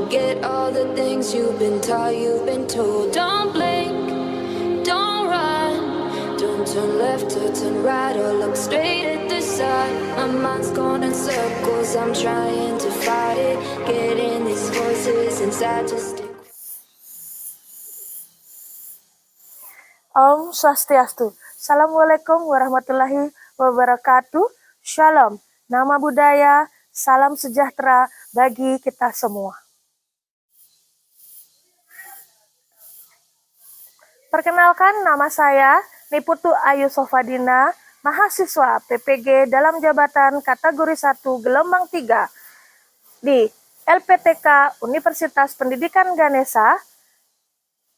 Forget all the things you've been taught, you've been told. Don't blink, don't run, don't turn left or turn right or look straight at the sun. My mind's going in circles, I'm trying to fight it. Getting these voices inside to stick. Om Swastiastu. Assalamualaikum warahmatullahi wabarakatuh. Shalom. Nama budaya, salam sejahtera bagi kita semua. Perkenalkan, nama saya Niputu Ayu Sofadina, mahasiswa PPG dalam jabatan kategori 1 gelombang 3 di LPTK Universitas Pendidikan Ganesha,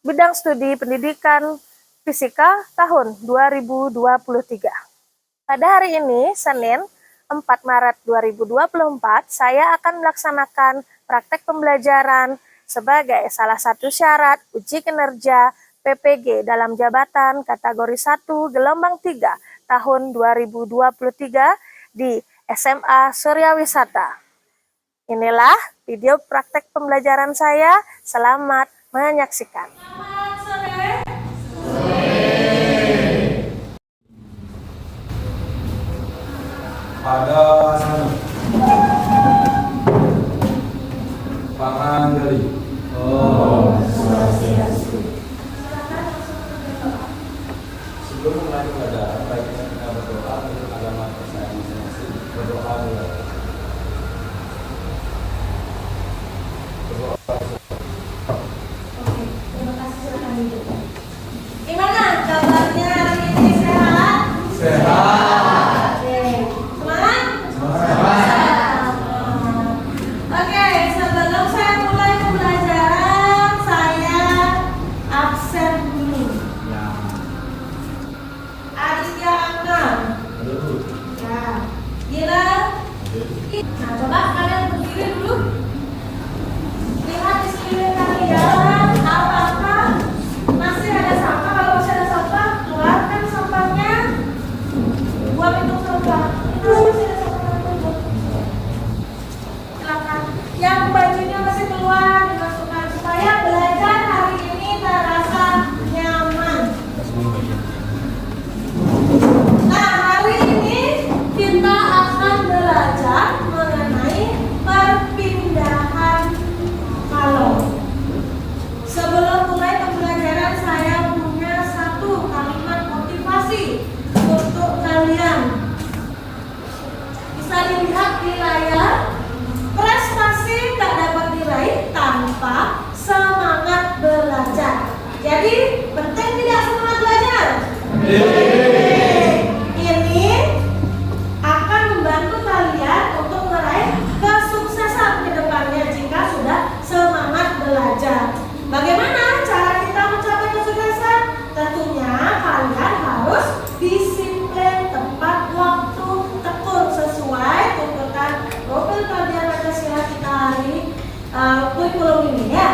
bidang studi pendidikan fisika tahun 2023. Pada hari ini, Senin 4 Maret 2024, saya akan melaksanakan praktek pembelajaran sebagai salah satu syarat uji kinerja PPG dalam jabatan kategori 1 gelombang 3 tahun 2023 di SMA Surya Wisata. Inilah video praktek pembelajaran saya. Selamat menyaksikan. Pada sana Pangandaри. Om Swastiastu. Sebelum mulai pelajaran, baiknya kita berdoa untuk agama kita masing-masing. Berdoa dulu. Oke, terima kasih, silakan duduk. Gimana kabarnya hari ini, sehat? Sehat. Oke, semangat? Semangat. Oke, sebelum saya mulai pembelajaran, saya absen dulu. Ya. Aditya Akmal. Ya. Gila. Nah, coba kalian berdiri dulu. Lihat di sekeliling kalian, apakah masih ada sampah? Kalau masih ada sampah, keluarkan sampahnya. Buang itu sampah. Itu masih ada sampah, tutup. Silakan. Yang bajunya masih keluar, dimasukkan supaya belajar hari ini terasa nyaman. Nah, hari ini kita akan belajar mengenai perpindahan kalau. Sebelum mulai pembelajaran, saya punya satu kalimat motivasi untuk kalian. Bisa dilihat di layar, prestasi tak dapat diraih tanpa semangat belajar. Jadi, penting tidak semangat belajar? Ini akan membantu kalian untuk meraih kesuksesan ke depannya jika sudah semangat belajar. Bagaimana cara kita mencapai kesuksesan? Tentunya kalian harus disiplin, tepat waktu, tekun sesuai tuntutan profil pelajaran Pancasila kita hari kurikulum ini ya.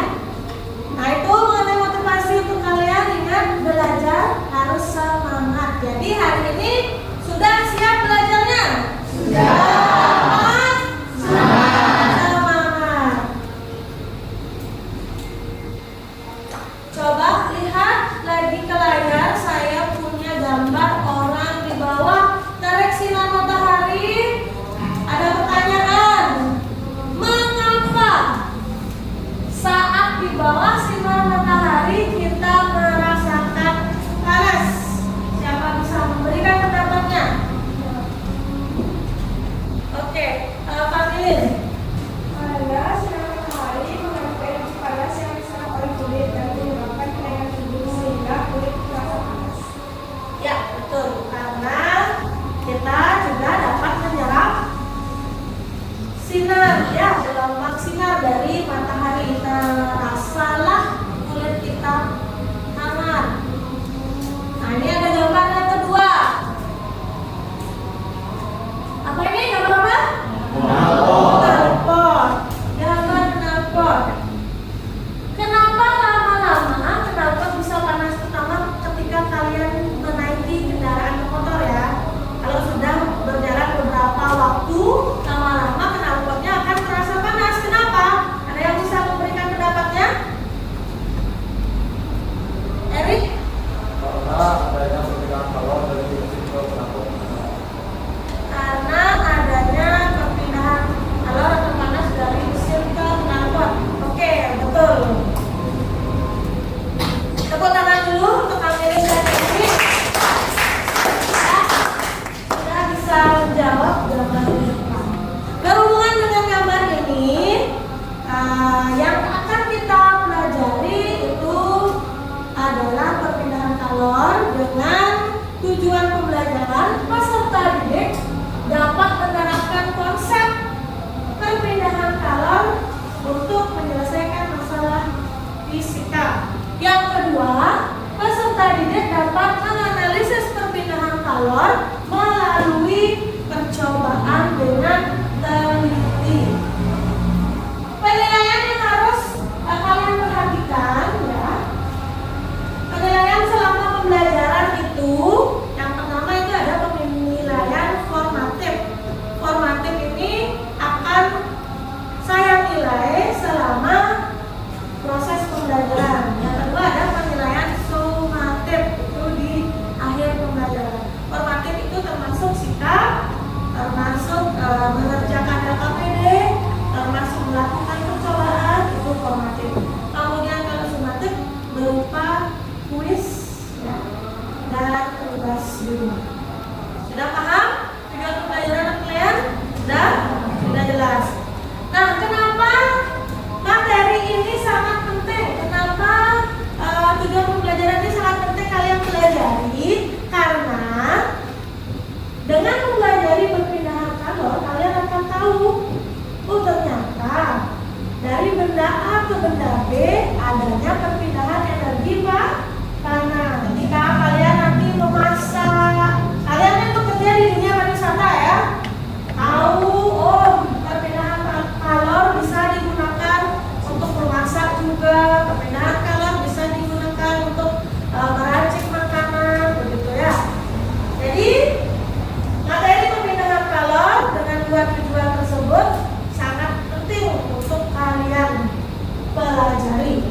Nah, itu mengenai motivasi untuk kalian. Ingat, belajar harus semangat. Jadi hari ini sudah siap belajarnya? Sudah. Semangat. Coba lihat lagi ke layar, saya punya gambar orang di bawah terik sinar matahari. Ada pertanyaan, mengapa saat di bawah sinar matahari kita merasakan panas? Siapa bisa memberikan pendapatnya? Oke, panggilin. Pada sinar matahari mengandung energi panas yang diserap oleh kulit dan menyebabkan kenaikan suhu sehingga kulit terasa panas. Ya, betul. Karena kita juga dapat menyerap sinar, ya, gelombang sinar dari matahari. Terasalah kulit kita hangat. Nah, ini ada gambar yang kedua. Apa ini? Gambar apa? Knalpot. Gambar knalpot. Kenapa lama-lama knalpot bisa panas? Pertama ketika kalian menaiki kendaraan bermotor ya. Kalau sudah berjalan beberapa waktu, lama-lama knalpotnya akan terasa panas. Kenapa? Ada yang bisa memberi dengan tujuan pembelajaran, peserta didik dapat menerapkan konsep perpindahan kalor untuk menyelesaikan masalah fisika. Yang kedua, peserta didik dapat menganalisis perpindahan kalor melalui percobaan dengan teliti. Penilaian yang harus kalian perhatikan ya. Penilaian selama pembelajaran itu, yang pertama itu ada penilaian formatif. Formatif ini akan saya nilai selama proses pembelajaran. Yang kedua ada penilaian sumatif, itu di akhir pembelajaran. Formatif itu termasuk sikap, termasuk mengerjakan LKPD, termasuk melakukan percobaan, itu formatif. Kemudian kalau sumatif berupa kuis ya, dan tugas di rumah. Sudah paham tujuan pembelajaran kalian? Sudah jelas. Nah, kenapa materi ini sangat penting? Kenapa tujuan pembelajaran ini sangat penting kalian pelajari? Karena dengan mempelajari perpindahan kalor, kalian akan tahu, oh ternyata dari benda A ke benda B adanya perpindahan energi panas. Ketika kalian nanti memasak, kalian kan bekerja di dunia pariwisata ya, tahu oh perpindahan kalor bisa digunakan untuk memasak juga, perpindahan kalor bisa digunakan untuk meracik makanan, begitu ya. Jadi materi perpindahan kalor dengan dua tujuan tersebut sangat penting untuk kalian pelajari.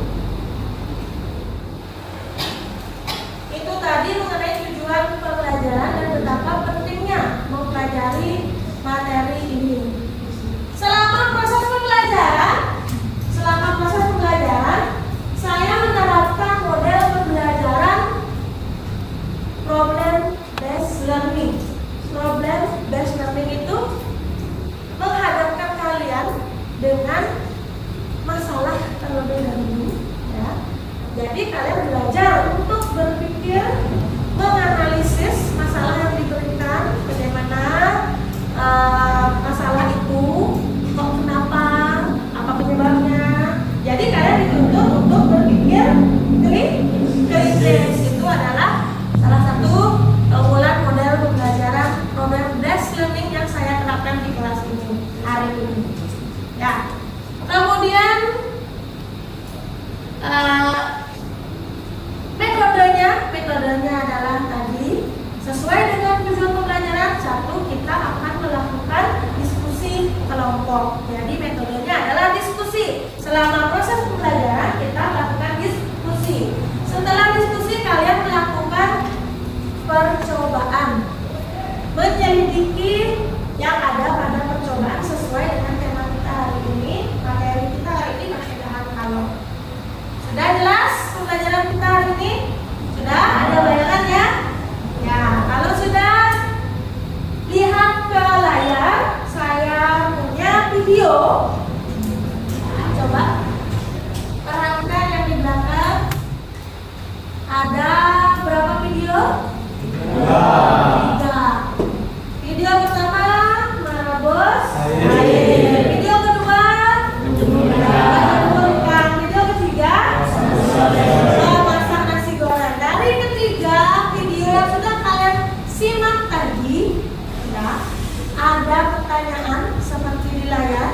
Itu tadi mengenai tujuan pembelajaran dan betapa pentingnya mempelajari materi ini. Selama proses pembelajaran, saya menerapkan model pembelajaran problem based learning. Problem based learning itu menghadapkan kalian dengan masalah terlebih dahulu ya. Jadi kalian belajar untuk berpikir, menganalisis masalah yang diberikan, bagaimana masalah itu, kok kenapa, apa penyebabnya. Jadi kalian dituntut untuk berpikir kritis. Itu adalah salah satu keunggulan model pembelajaran problem based learning yang saya terapkan di kelas ini hari ini. Ya. Kemudian metodenya adalah tadi sesuai dengan tujuan pembelajaran. Satu, kita akan melakukan diskusi kelompok. Jadi metodenya adalah diskusi. Selama proses pembelajaran kita lakukan diskusi. Setelah diskusi kalian melakukan percobaan, menyelidiki yang ada pada percobaan sesuai dengan tema kita hari ini. Materi kita hari ini perpindahan kalor. Sudah jelas pembelajaran kita hari ini? Sudah ada bayangan ya? Ya, kalau sudah lihat ke layar, saya punya video. Nah, coba perhatikan yang di belakang. Ada berapa video? 3. Video pertama mana bos? Air. Video kedua? Menjemurkan. Video ketiga? Masak nasi goreng. Dari ketiga video yang sudah kalian simak tadi, ya, ada pertanyaan seperti di layar.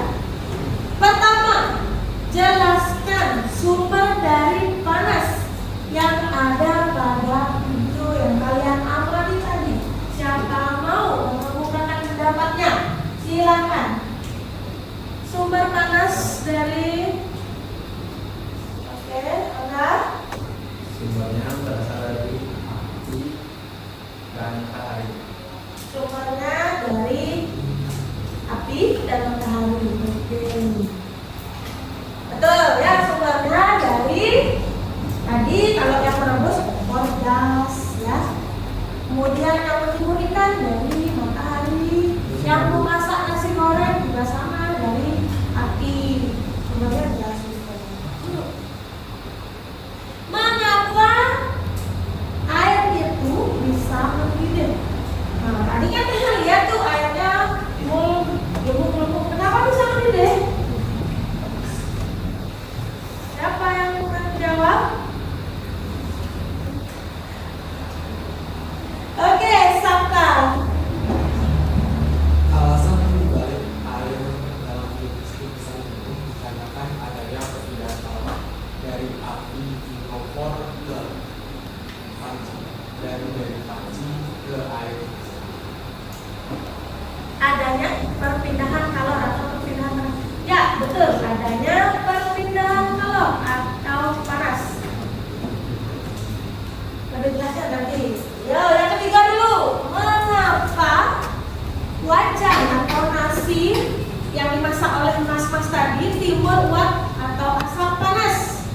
dari mas-mas tadi, timun, uap, atau asam panas?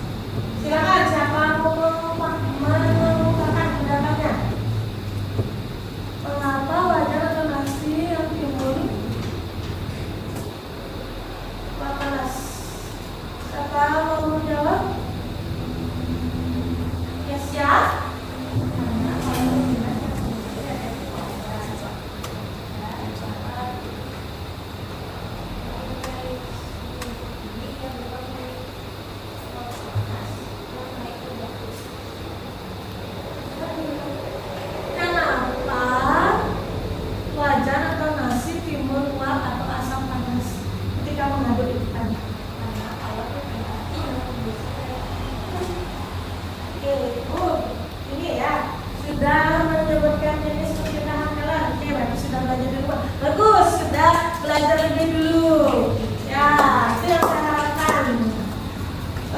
Silakan, siapa mau mengungkapkan pendapatnya? Mengapa wajan atau nasi yang timun, uap panas? Siapa mau menjawab? Ya, siap. Kenapa wajan atau nasi timun, uap, atau asam panas ketika mengaduk ikan? Oke, ini ya sudah menyebutkan jenis perpindahan hewan. Oke, berarti sudah belajar di rumah. Bagus, sudah belajar lebih dulu. Ya, itu yang saya harapkan.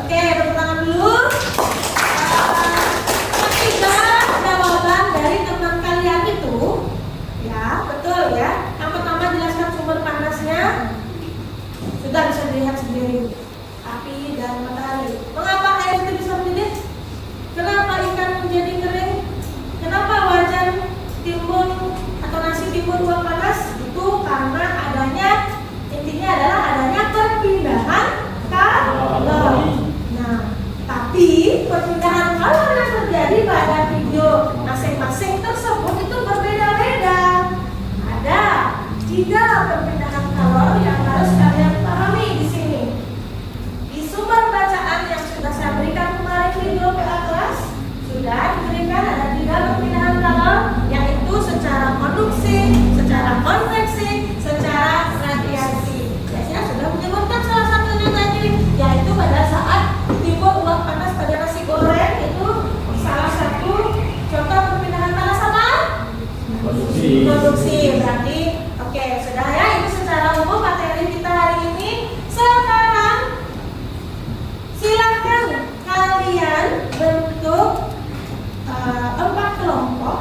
Oke, tepuk tangan dulu. Ketiga jawaban dari teman kalian itu, ya betul ya. Yang pertama jelaskan sumber panasnya, sudah bisa dilihat sendiri. Api dan matahari. Mengapa air itu bisa mendidih? Kenapa ikan menjadi kering? Kenapa wajan timun atau nasi timun uap panas? Itu karena adanya, intinya adalah adanya perpindahan kalor. Nah, tapi perpindahan kalor yang terjadi pada video masing-masing tersebut itu berbeda-beda. Ada 3 perpindahan kalor yang harus kalian pahami di sini. Di sumber bacaan yang sudah saya berikan kemarin video PA kelas sudah diberikan ada 3 perpindahan kalor, yaitu secara konduksi, secara konveksi, secara radiasi. Saya sudah menyebutkan salah satunya tadi, yaitu pada saat timun uap panas pada nasi goreng itu salah satu contoh perpindahan panas apa? Konduksi. Berarti oke, sudah ya, itu secara umum materi kita hari ini. Sekarang silakan kalian bentuk 4 kelompok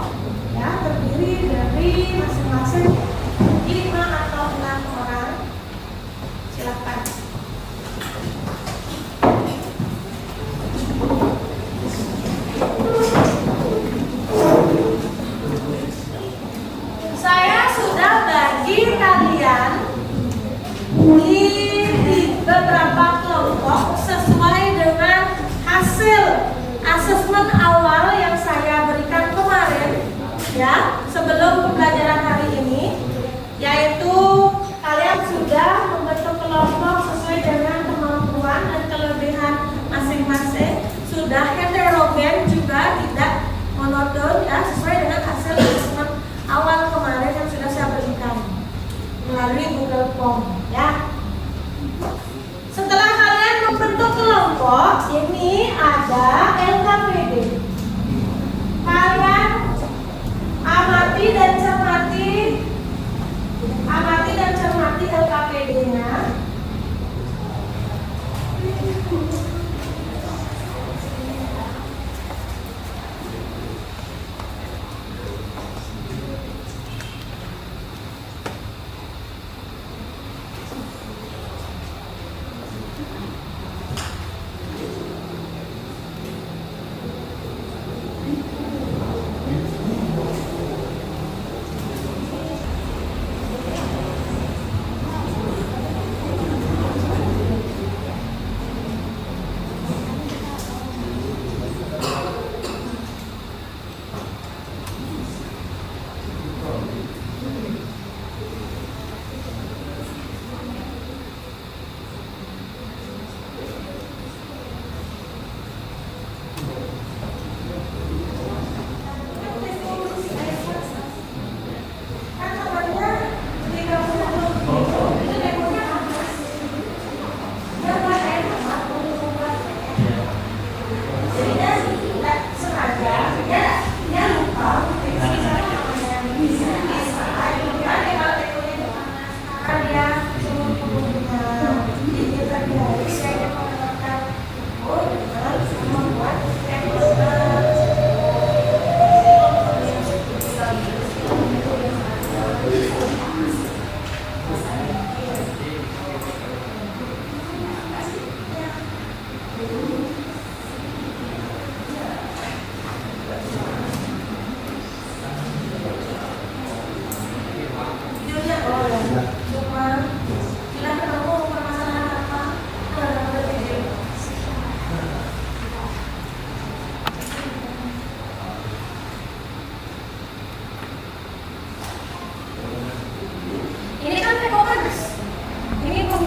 ya, terdiri dari masing-masing 5 atau 6 orang. Silakan. Saya sudah bagi kalian di beberapa kelompok sesuai dengan hasil asesmen awal yang saya berikan kemarin ya, sebelum pembelajaran hari ini, yaitu kalian sudah membentuk kelompok sesuai dengan kemampuan dan kelebihan masing-masing, sudah heterogen juga, tidak monoton ya, sesuai dengan hasil asesmen awal kemarin yang sudah saya berikan melalui Google Form ya. Setelah kalian membentuk kelompok, ini ada LKPD. Kalian amati dan cermati LKPD-nya.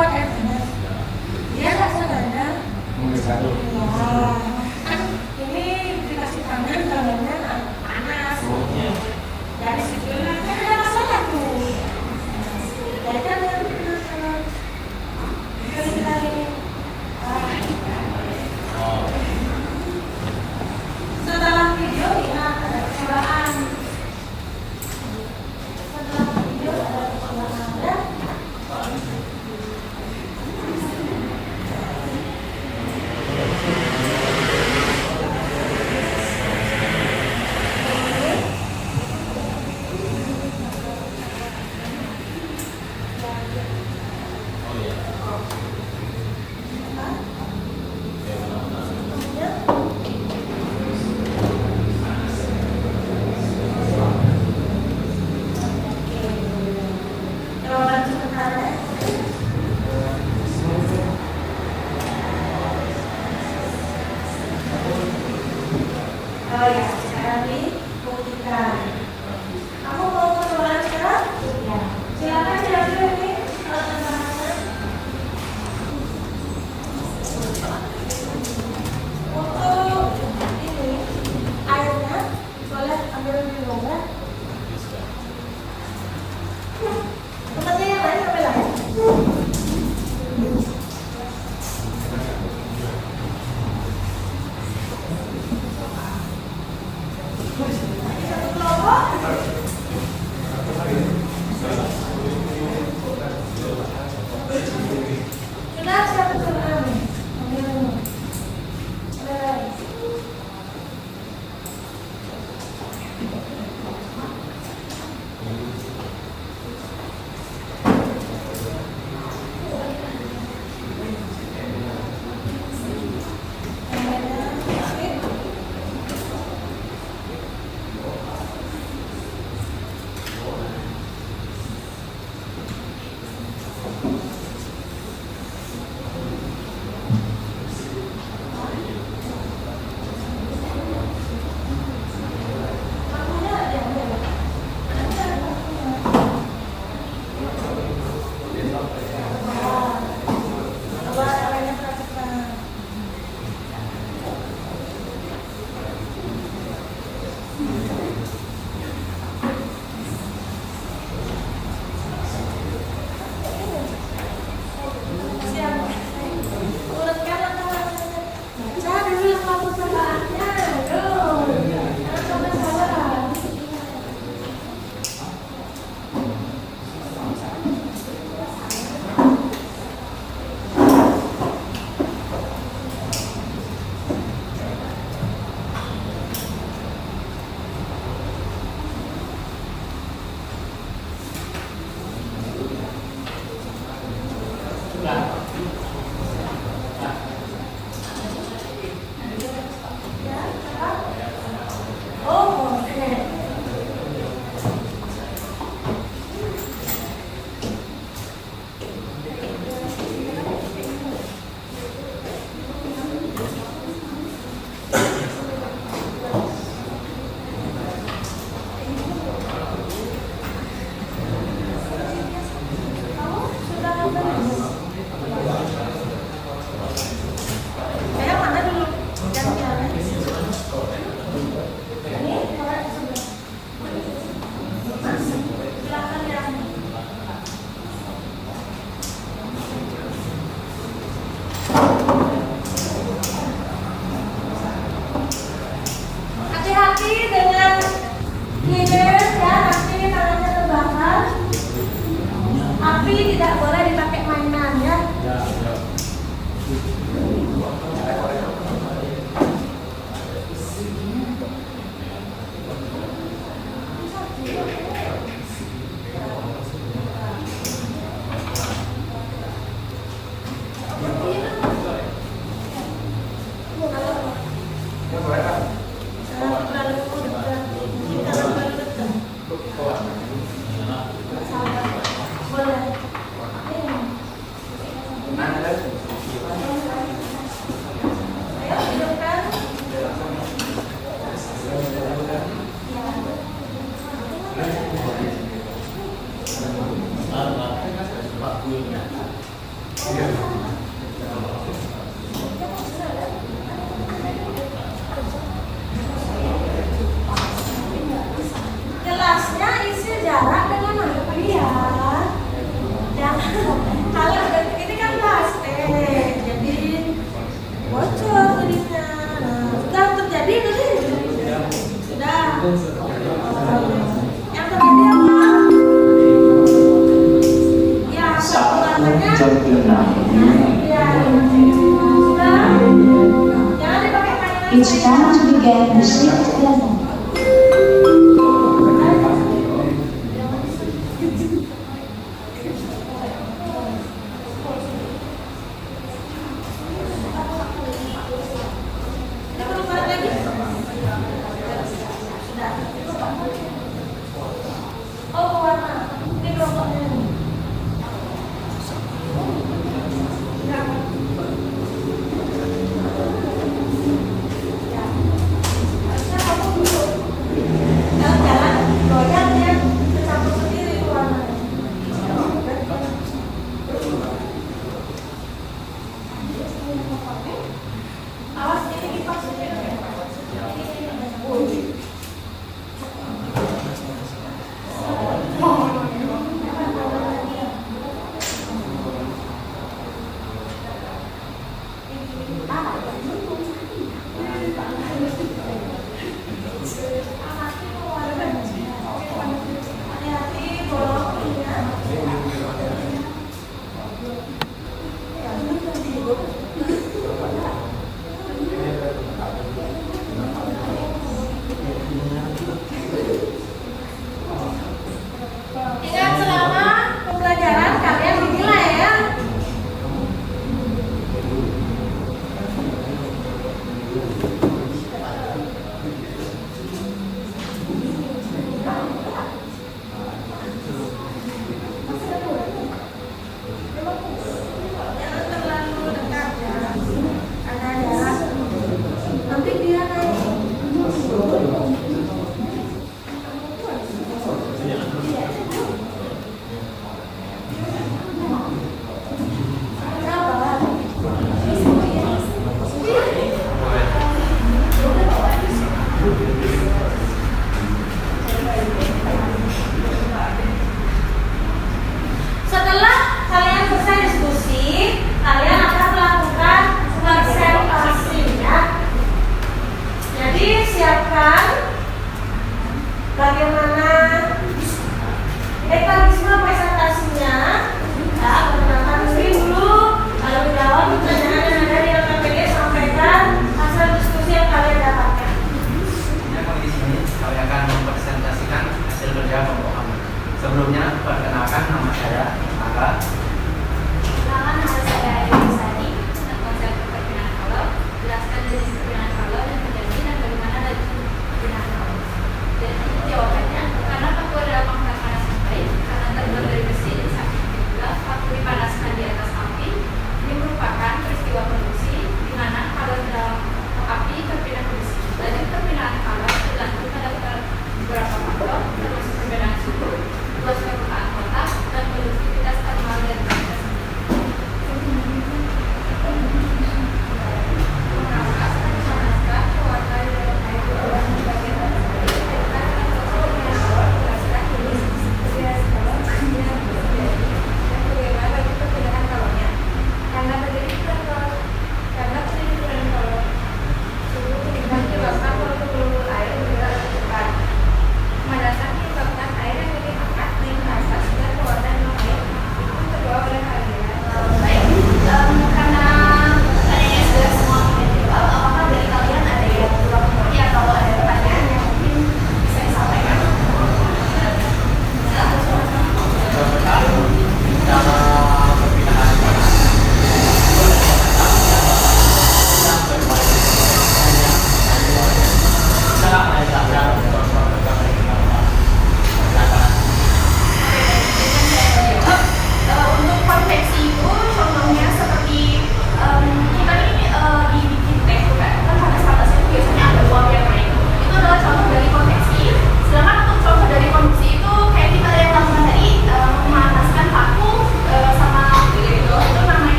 kuat air panas. Dia nggak sadar. Satu. Ya, kan ini dikasih tangan tangannya panas. Dari situlah kan ada masalah tuh. Dari kan kita ini. Setelah video lihat ada percobaan. Setelah video ada percobaan ya. Jawaban sementara. Oh ya, sekarang dibuktikan. Kamu mau percobaan sekarang? Ya. Silakan diambil ini alat tambahannya. Untuk ini airnya boleh ambil di luar. Tempatnya yang lain ambil air. Satu kelompok. Sudah siapa sekarang? Ambil dulu. Ambil air. Coba lainnya perhatikan. Urutkan langkah-langkahnya. Baca dulu langkah percobaannya. Aduh, jangan sampai salah. Oh, oke. Kamu sudah belum? Saya mana dulu? Yang jalan. Ini korek sebelah. Mas, silakan ya. Hati-hati dengan lilin ya, nanti tangannya terbakar. Api tidak boleh dipakai mainan ya. Gelasnya isi jarak dengan apa ya? Jangan kalau ini kan plastik, jadi bocor jadinya. Nah, sudah terjadi tadi. Sudah. Yang terjadi apa? Ya, perbuatannya. Ya, sudah. Jangan dipakai kain. It's time to begin the sixth lesson. Oh, warna. Ini kelompoknya. Harusnya kamu duduk. Jalan-jalan, goyang ya, kecampur sendiri itu warnanya. Awas ini kipas. Hati-hati bolong ya. Ingat selama pembelajaran kalian dinilai ya.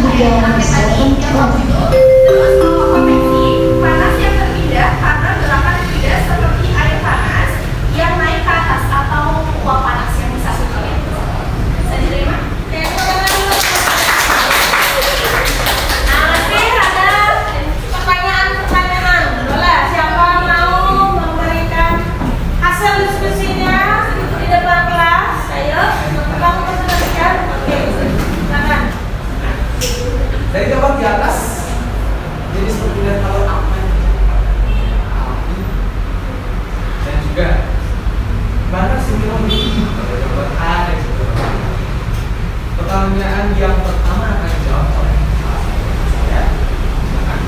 began the second round. Terus kalau konveksi, panas yang terpindah karena gerakan yang tidak seperti air panas yang naik ke atas atau uap panas yang bisa sirkulir. Bisa diterima? Oke, tepuk tangan dulu. Nah, nanti ada pertanyaan-pertanyaan. Boleh, siapa mau memberikan hasil diskusinya di depan kelas? Ayo, kamu presentasikan. Oke, silakan. Dari gambar di atas, jadi seperti lihat kalau apa api dan juga mana simbol ini pada gambar A dan juga pertanyaan yang pertama akan dijawab oleh saya. Silakan.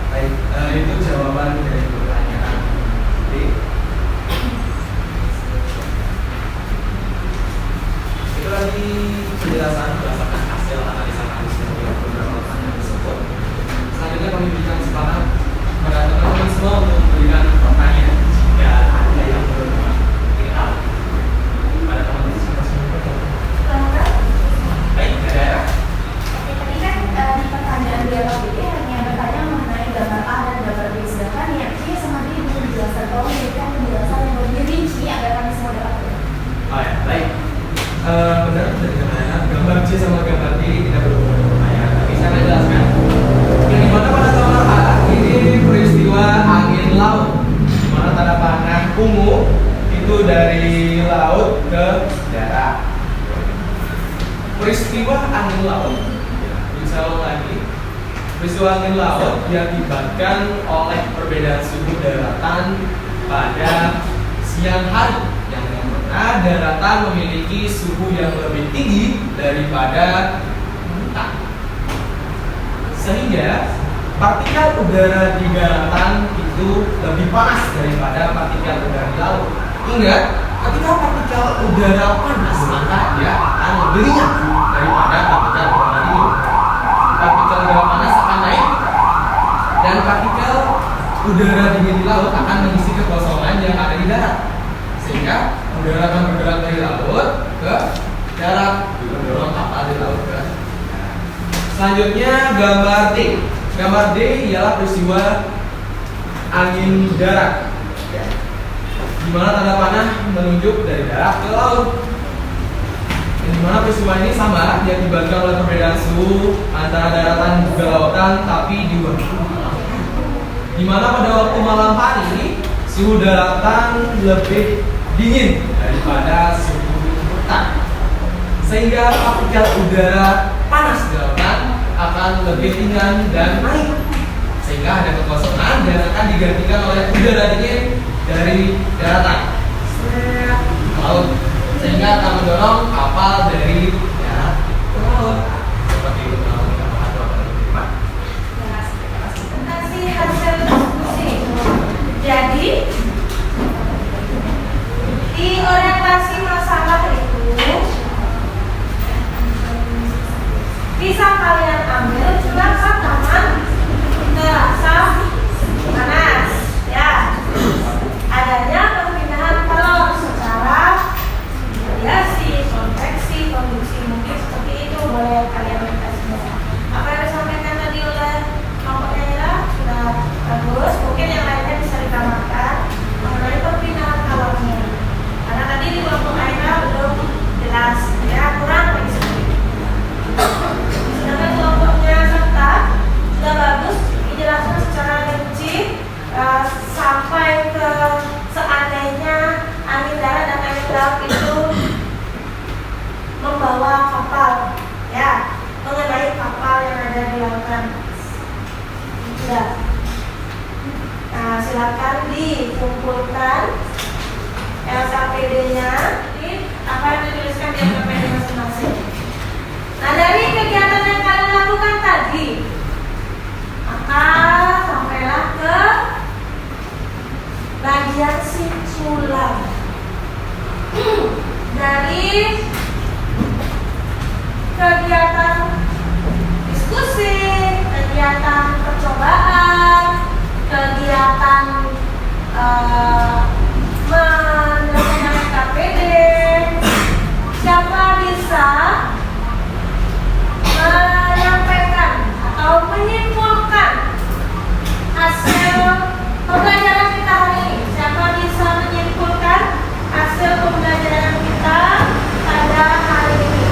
Baik, itu jawaban dari pertanyaan. Jadi, itu tadi penjelasan berdasarkan hasil analisa analisa dari beberapa pertanyaan tersebut. Selanjutnya kami berikan kesempatan kepada teman-teman semua untuk memberikan pertanyaan jika ada yang belum ingin tahu pada teman-teman semua. Baik, daerah. Oke, tadi kan di pertanyaan dialog ini hanya bertanya mengenai gambar A dan gambar B, sedangkan yang C sama D belum dijelaskan. Kalau memberikan penjelasan yang lebih rinci agar kami semua dapat mengerti. Oh ya, baik. Benar dari gambar C sama gambar D tidak berhubungan dengan pertanyaan, tapi saya akan jelaskan. Yang dimana pada gambar A ini peristiwa angin laut, dimana tanda panah ungu itu dari laut ke darat. Peristiwa angin laut, bisa ulang lagi. Peristiwa angin laut diakibatkan oleh perbedaan suhu daratan pada siang hari yang mana daratan memiliki suhu yang lebih tinggi daripada lautan, sehingga partikel udara di daratan itu lebih panas daripada partikel udara di laut. Ingat, ketika partikel udara panas maka dia akan lebih ringan daripada partikel udara dingin. Partikel udara panas akan naik dan partikel udara dingin di laut akan mengisi kekosongan yang ada di darat, sehingga udara akan bergerak dari laut ke darat, mendorong kapal di laut ke darat. Selanjutnya gambar D. Gambar D ialah peristiwa angin darat, di mana tanda panah menunjuk dari darat ke laut. Di mana peristiwa ini sama diakibatkan oleh perbedaan suhu antara daratan dan juga lautan, tapi di waktu malam. Di mana pada waktu malam hari suhu daratan lebih dingin daripada suhu lautan, sehingga partikel udara panas di lautan akan lebih ringan dan naik, sehingga ada kekosongan dan akan digantikan oleh udara dingin dari daratan ke laut, sehingga akan mendorong kapal dari darat ke laut. Seperti itu kalau kita mengatur apa Presentasi hasil diskusi. Jadi di orientasi masalah itu bisa kalian ambil kenapa taman terasa panas, ya. Adanya perpindahan kalor secara radiasi, konveksi, konduksi, mungkin seperti itu. Boleh kalian kasih apa yang disampaikan tadi oleh kelompoknya ya sudah bagus. Mungkin yang lainnya bisa ditambahkan mengenai perpindahan kalornya, karena tadi di kelompok Aina belum jelas, ya, kurang lagi seperti itu. Sedangkan kelompoknya serta sudah bagus dijelaskan secara rinci sampai ke seandainya angin darat dan angin laut itu membawa kapal kegiatan diskusi, kegiatan percobaan, kegiatan menyelesaikan KPD. Siapa bisa menyampaikan atau menyimpulkan hasil pembelajaran kita hari ini? Siapa bisa menyimpulkan hasil pembelajaran kita pada hari ini?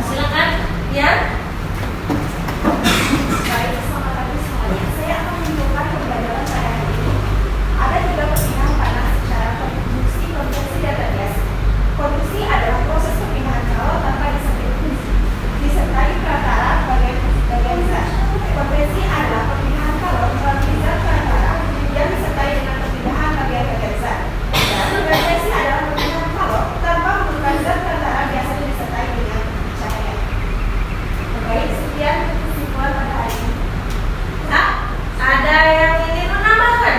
Silakan, ya. Baik, selamat pagi semuanya. Saya akan menunjukkan pembelajaran saya hari ini. Ada 3 perpindahan panas secara konduksi, konversi, dan radiasi. Konduksi adalah proses perpindahan calon tanpa disertai perantara bagian zat. Konversi adalah perpindahan calon melalui zat perantara yang disertai dengan perpindahan bagian zat. Dan radiasi adalah perpindahan calon tanpa menggunakan zat perantara, biasanya disertai dengan cahaya. Baik, sekian kesimpulan pada hari ini. Nah, ada yang ingin menambahkan?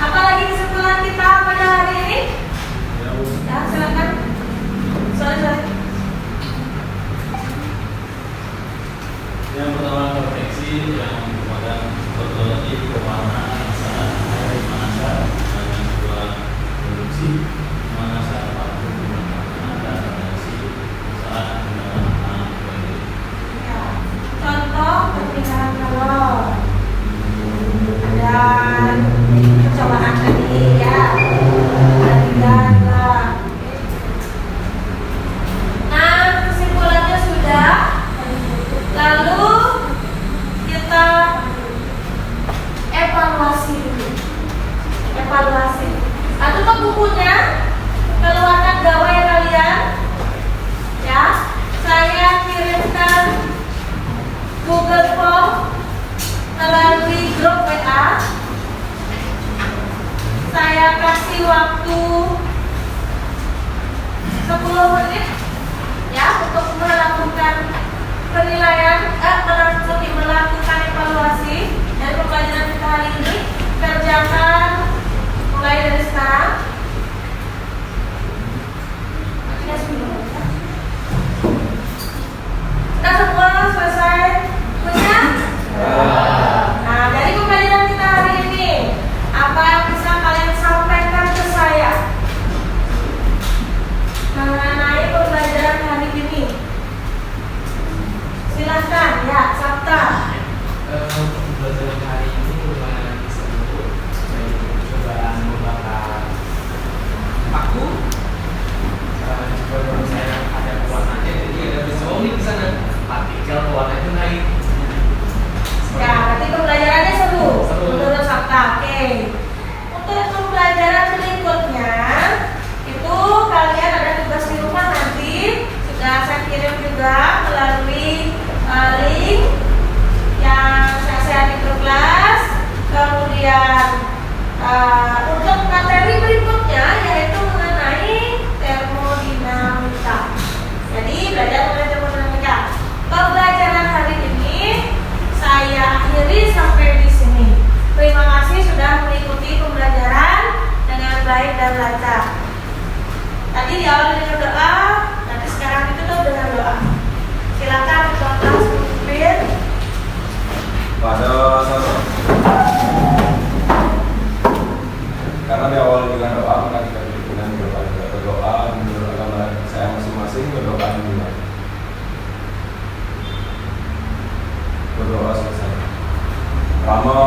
Apalagi kesimpulan kita pada hari ini? Ya, silakan. Sorry. Yang pertama konveksi, yang kemudian metodologi pewarnaan saat air pemanasan, dan yang kedua produksi pemanasan waktu pemanasan dan radiasi saat pemanasan kembali. Ya, contoh perpindahan calon dan percobaan tadi, ya. Nah, kesimpulannya sudah. Lalu kita evaluasi dulu. Nah, tutup bukunya, keluarkan gawai kalian. Ya, saya kirimkan Google Form melalui grup WA. Saya kasih waktu 10 menit ya untuk melakukan penilaian, melakukan evaluasi dari pembelajaran kita hari ini. Kerjakan mulai dari sekarang. Kita semua selesai punya? Nah, dari pembelajaran kita hari ini, apa yang bisa kalian sampaikan ke saya mengenai pembelajaran hari ini? Silahkan, ya, Sabta. Pembelajaran hari ini lumayan seru. Percobaan membakar paku. Juga saya ada pewarnanya, jadi ada visualnya di sana. Partikel pewarnanya naik. Ya, berarti pembelajarannya seru. Seru. Menurut Sabta, oke. Untuk pembelajaran berikutnya, itu kalian ada tugas di rumah nanti. Sudah saya kirim juga melalui link yang saya share di grup kelas. Kemudian untuk materi berikutnya yaitu mengenai termodinamika. Jadi belajar mengenai termodinamika. Pembelajaran hari ini saya akhiri sampai di sini. Terima kasih sudah mengikuti pembelajaran dengan baik dan lancar. Tadi diawali dengan doa, nanti sekarang ditutup dengan doa. Silakan ketua kelas memimpin. Pada satu. Karena diawali dengan doa, maka kita dengan berdoa menurut agama saya masing-masing, berdoa juga. Berdoa selesai. Rama